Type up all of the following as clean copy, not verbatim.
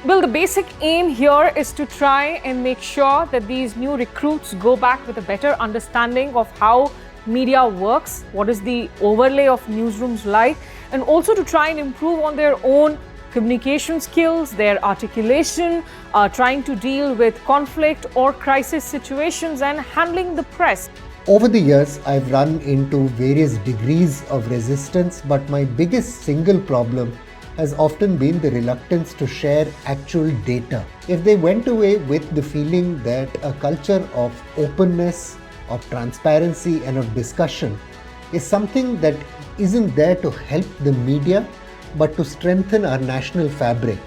Well, the basic aim here is to try and make sure that these new recruits go back with a better understanding of how media works, what is the overlay of newsrooms like, and also to try and improve on their own communication skills, their articulation, trying to deal with conflict or crisis situations and handling the press. Over the years, I've run into various degrees of resistance, but my biggest single problem has often been the reluctance to share actual data. If they went away with the feeling that a culture of openness, of transparency and of discussion is something that isn't there to help the media but to strengthen our national fabric,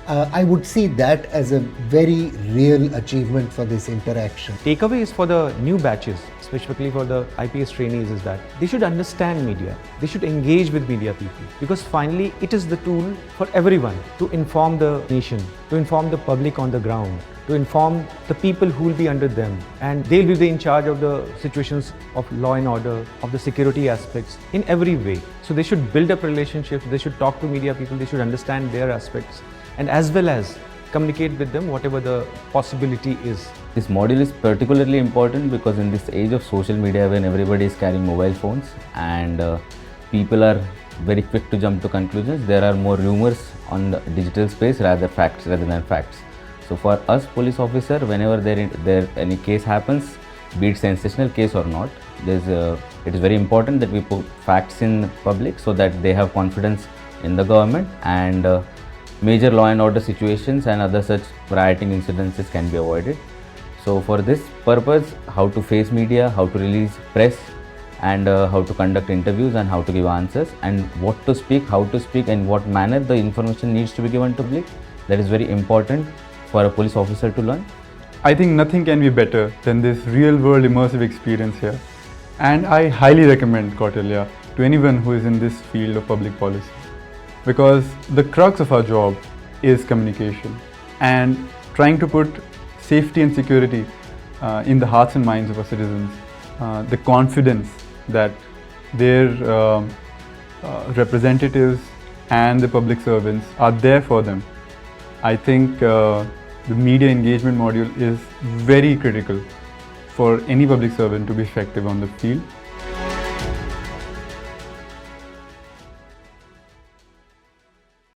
I would see that as a very real achievement for this interaction. Takeaways for the new batches, specifically for the IPS trainees, is that they should understand media. They should engage with media people, because finally it is the tool for everyone to inform the nation, to inform the public on the ground, to inform the people who will be under them, and they'll be in charge of the situations of law and order, of the security aspects in every way. So they should build up relationships, they should talk to media people, they should understand their aspects, and as well as communicate with them whatever the possibility is. This module is particularly important because in this age of social media, when everybody is carrying mobile phones and people are very quick to jump to conclusions, there are more rumors on the digital space rather than facts. So for us police officer, whenever there any case happens, be it sensational case or not, it is very important that we put facts in public so that they have confidence in the government, and major law and order situations and other such rioting incidences can be avoided. So for this purpose, how to face media, how to release press, and how to conduct interviews and how to give answers, and what to speak, how to speak, and what manner the information needs to be given to public, that is very important for a police officer to learn. I think nothing can be better than this real-world immersive experience here, and I highly recommend Kautilya to anyone who is in this field of public policy, because the crux of our job is communication and trying to put safety and security in the hearts and minds of our citizens, the confidence that their representatives and the public servants are there for them. I think the media engagement module is very critical for any public servant to be effective on the field.